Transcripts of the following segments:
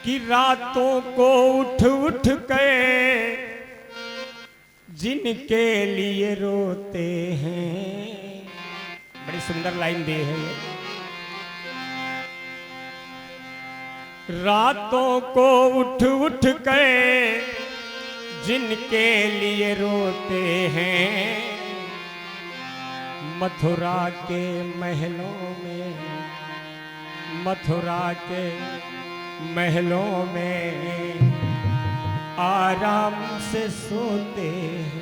कि रातों को उठ उठ के जिनके लिए रोते हैं। बड़ी सुंदर लाइन दी है ये। रातों को उठ उठ के जिनके लिए रोते हैं, मथुरा के महलों में, मथुरा के महलों में आराम से सोते हैं।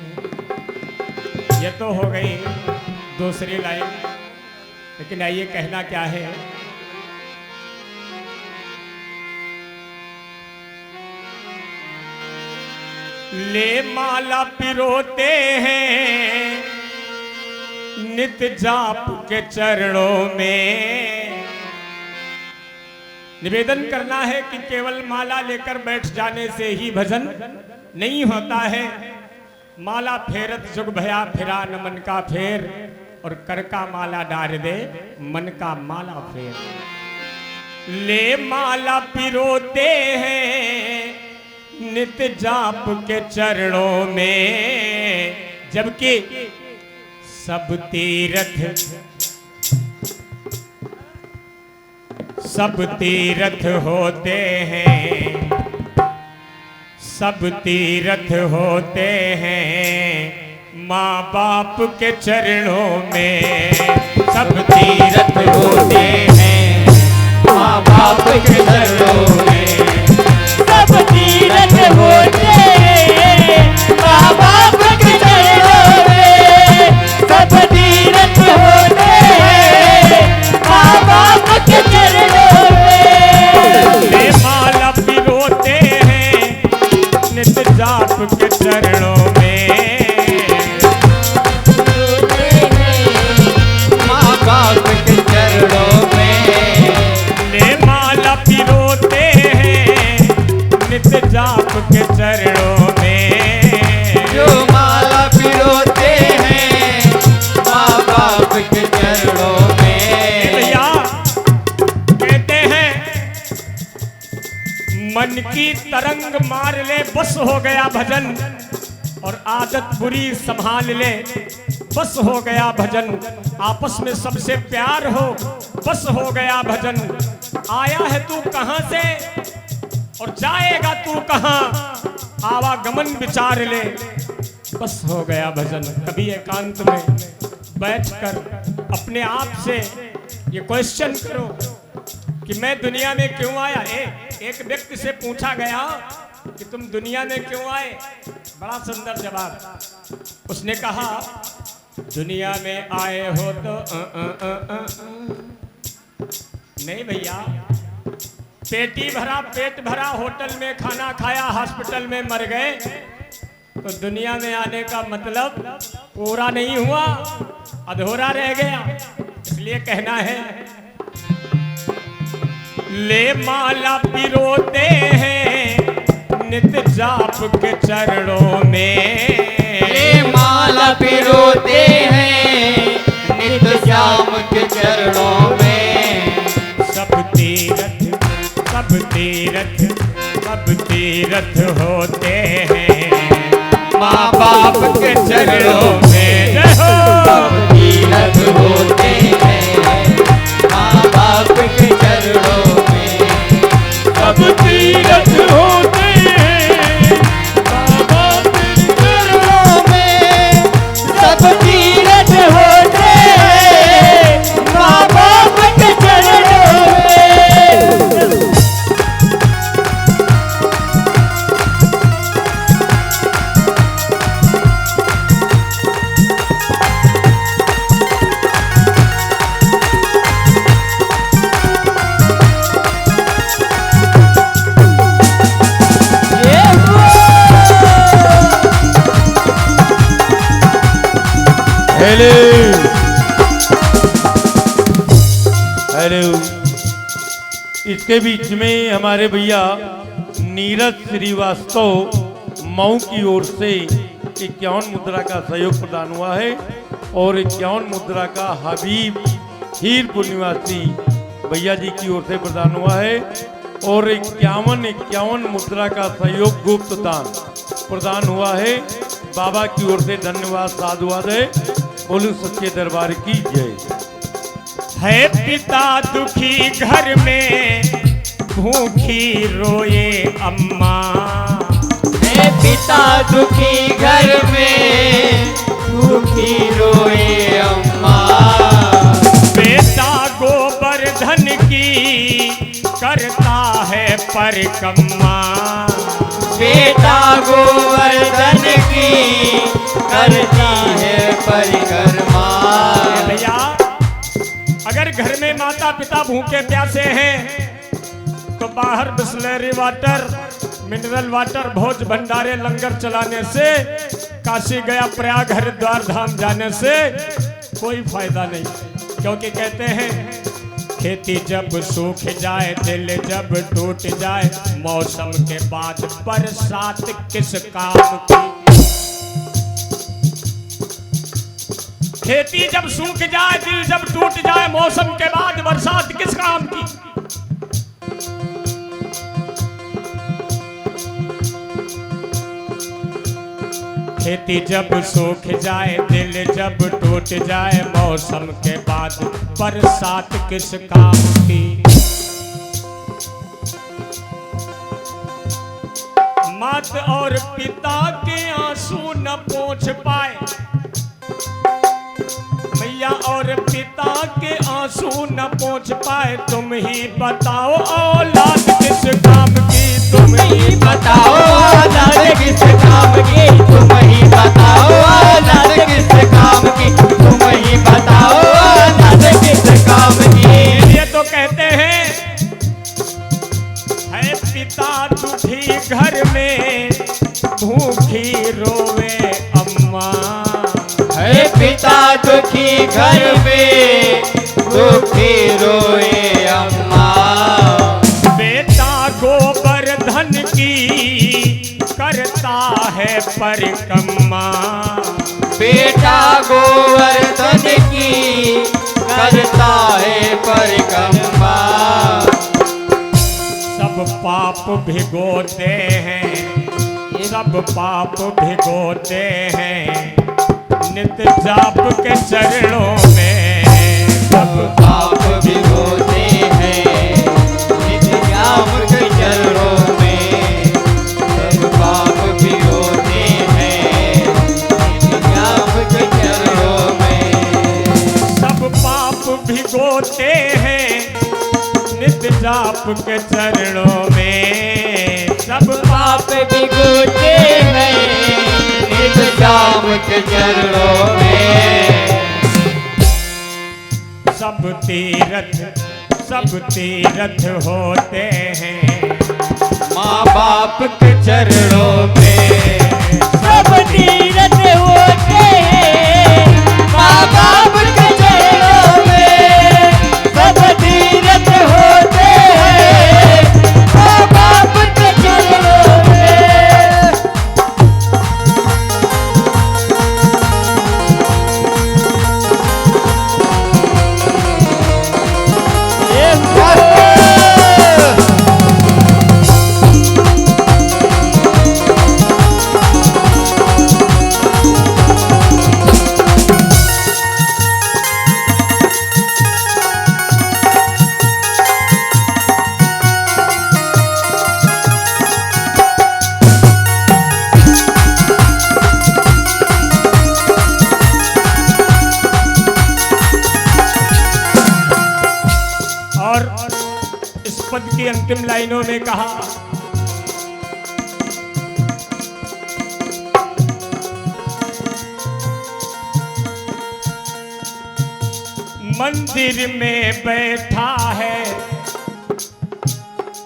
ये तो हो गई दूसरी लाइन, लेकिन आइए कहना क्या है। ले माला पिरोते हैं नित जाप के चरणों में। निवेदन करना है कि केवल माला लेकर बैठ जाने से ही भजन नहीं होता है। माला फेरत जुग भया फिरा न मन का फेर, और कर का माला डार दे मन का माला फेर। ले माला पिरोते हैं नित जाप के चरणों में, जबकि सब तीर्थ होते हैं, सब तीर्थ होते हैं माँ बाप के चरणों में। सब तीर्थ होते हैं माँ बाप के चरणों में। सब तीर्थ होते हैं माँ बाप के चरणों में। सब तीर्थ होते हैं माँ बाप के चरणों में। ले माला पिरोते हैं नित जाप के चरणों में। माँ बाप के चरणों में। ले माला पिरोते हैं नित जाप के चरणों में। जो माला पिरोते हैं माँ बाप के चरणों में। भैया कहते हैं मन की तरंग मार ले बस हो गया भजन, और आदत बुरी संभाल ले बस हो गया भजन। आपस में सबसे प्यार हो बस हो गया भजन। आया है तू कहां से और जाएगा तू कहां, आवागमन विचार ले बस हो गया भजन। कभी एकांत में बैठकर अपने आप से ये क्वेश्चन करो कि मैं दुनिया में क्यों आया। एक व्यक्ति से पूछा गया कि तुम दुनिया में क्यों आए। बड़ा सुंदर जवाब। उसने कहा दुनिया में आए हो तो नहीं भैया, पेटी भरा पेट भरा होटल में खाना खाया, हॉस्पिटल में मर गए तो दुनिया में आने का मतलब पूरा नहीं हुआ, अधूरा रह गया। इसलिए कहना है ले माला पिरोते हैं नित जाप के चरणों में। ले माला पिरोते हैं नित जाप के चरणों में। सब तीर्थ सब तीर्थ सब तीर्थ होते हैं माँ बाप के चरणों में। सब तीर्थ होते हैं माँ बाप के चरणों में। सब तीर्थ होते हैं माँ बाप के चरणों में। सब तीर्थ होते हैं माँ बाप के चरणों में। Hello hello. इसके बीच में हमारे भैया नीरज श्रीवास्तव मऊ की ओर से 51 मुद्रा का सहयोग प्रदान हुआ है, और 51 मुद्रा का हबीब हीरपुर निवासी भैया जी की ओर से प्रदान हुआ है। और 51 मुद्रा का सहयोग गुप्त दान प्रदान हुआ है। बाबा की ओर से धन्यवाद साधुवाद है। बोलू सच्चे दरबार की जय। है पिता दुखी घर में भूखी रोए अम्मा। है पिता दुखी घर में दुखी रोए अम्मा। बेटा गोवर्धन की करता है परिक्रमा। बेटा गोवर्धन की करता है परिक्रमा। भैया अगर घर में माता पिता भूखे प्यासे हैं तो बाहर बिस्लरी वाटर मिनरल वाटर भोज भंडारे लंगर चलाने से, काशी गया प्रयाग हरिद्वार धाम जाने से कोई फायदा नहीं। क्योंकि कहते हैं खेती जब सूख जाए दिल जब टूट जाए मौसम के बाद बरसात किस काम की। खेती जब सूख जाए दिल जब टूट जाए मौसम के बाद बरसात किस काम की। खेती जब सूख जाए दिल जब टूट जाए मौसम के बाद बरसात किस काम की। मात और पिता के आंसू न पोंछ पाए, मैया और पिता के आंसू न पोंछ पाए। तुम ही बताओ औलाद किस काम की। तुम ही बताओ औलाद किस काम की। तुम ही बताओ औलाद किस काम की। तुम ही बताओ औलाद किस काम की। ये तो कहते हैं है पिता दुखी घर में भूखी रोवे अम्मा। है पिता दुखी घर में दुखी रोए अम्मा। बेटा गोवर्धन की करता है परिक्रमा। बेटा गोवर्धन की करता है परिक्रमा। सब पाप भिगोते हैं, सब पाप भिगोते हैं नित जाप के चरणों में। सब पाप भिगोते हैं नित जाप के चरणों में। सब पाप भिगोते हैं नित जाप के चरणों में। सब पाप भिगोते हैं नित जाप के चरणों में। सब पाप भिगोते हैं नित जाप के चरणों में। सब तीरथ होते हैं माँ बाप के चरणों में। सब तीरथ होते हैं माँ बाप के चरणों में। सब तीरथ होते हैं माँ बाप के चरणों में। इस पद की अंतिम लाइनों में कहा मंदिर में बैठा है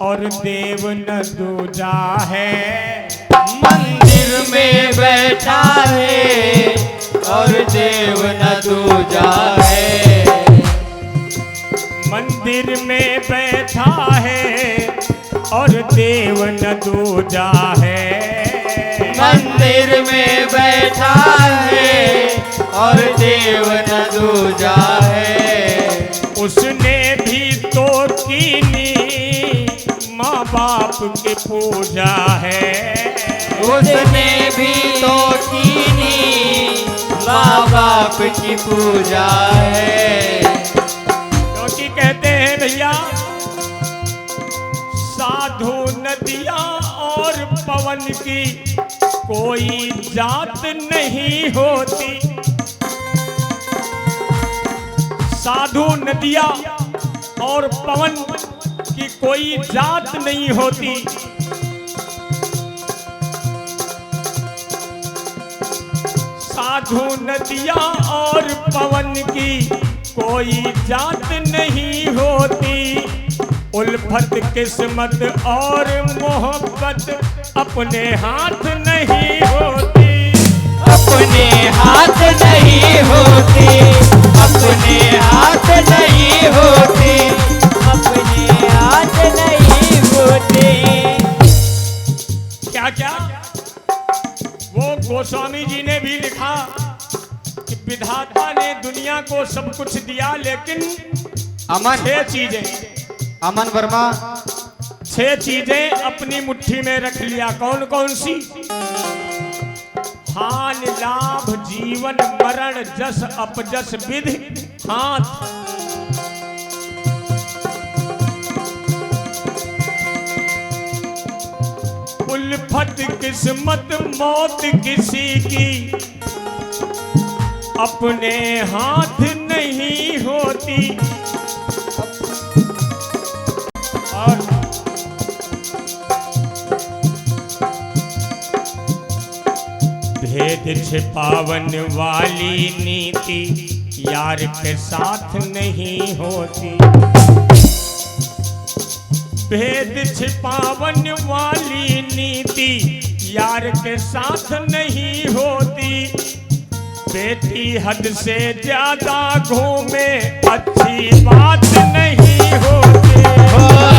और देव न दूजा है। मंदिर में बैठा है और देव न दूजा है। मंदिर में बैठा है और देव न दूजा है। मंदिर में बैठा है और देव न दूजा है। उसने भी तो कीनी माँ बाप की पूजा है। उसने भी तो कीनी माँ बाप की पूजा है। क्योंकि कहते हैं भैया साधु नदियाँ और पवन की कोई जात नहीं होती। साधु नदियाँ और पवन की कोई जात नहीं होती। साधु नदियाँ और पवन की कोई जात नहीं होती। उल्फत किस्मत और मोहब्बत अपने हाथ नहीं होती। अपने हाथ नहीं होती, अपने हाथ नहीं होती, अपने हाथ नहीं होती। क्या क्या वो गोस्वामी जी ने भी लिखा कि विधाता ने दुनिया को सब कुछ दिया, लेकिन अमन 6 चीजें, अमन वर्मा 6 चीजें अपनी मुट्ठी में रख लिया। कौन कौन सी? हान लाभ जीवन मरण जस अपजस विधि हाथ। उल्फत किस्मत मौत किसी की अपने हाथ नहीं होती। और भेद छिपावन वाली नीति यार के साथ नहीं होती। भेद छिपावन वाली नीति यार के साथ नहीं होती। बेटी हद से ज्यादा घूमे अच्छी बात नहीं होती।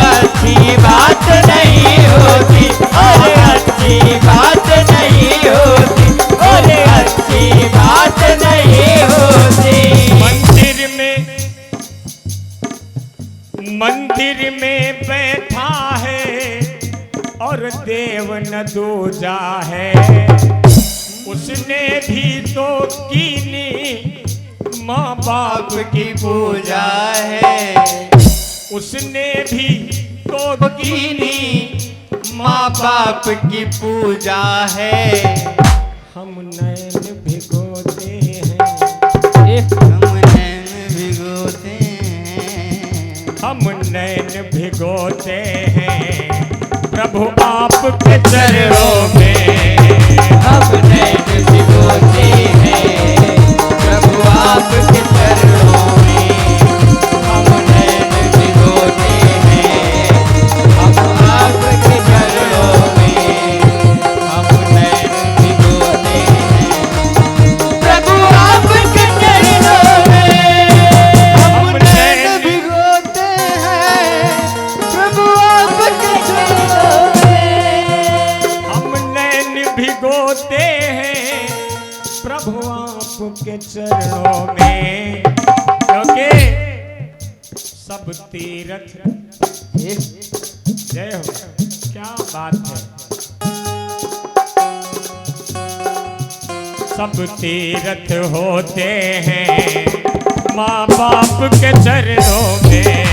अच्छी बात नहीं होती, अरे अच्छी बात नहीं होती, अरे अच्छी बात नहीं होती। मंदिर में बैठा है और देव न दूजा है। उसने भी तो कीनी माँ बाप की पूजा है। उसने भी तो कीनी माँ बाप की पूजा है। हम नैन भिगोते हैं, हम नैन भिगोते हैं, हम नैन भिगोते हैं प्रभु आपके चरणों में। हम नैन भिगोते हैं प्रभु आपके चरणों में। हम नैन भिगोते हैं हम आपके चरणों में। हम नैन भिगोते हैं प्रभु आपके चरणों में। हम नैन भिगोते हैं प्रभु आपके चरणों में। हम नैन भिगोते हैं प्रभु आपके चरणों में। क्योंकि सब तीर्थ, जय हो, क्या बात है। सब तीर्थ होते हैं माँ बाप के चरणों में।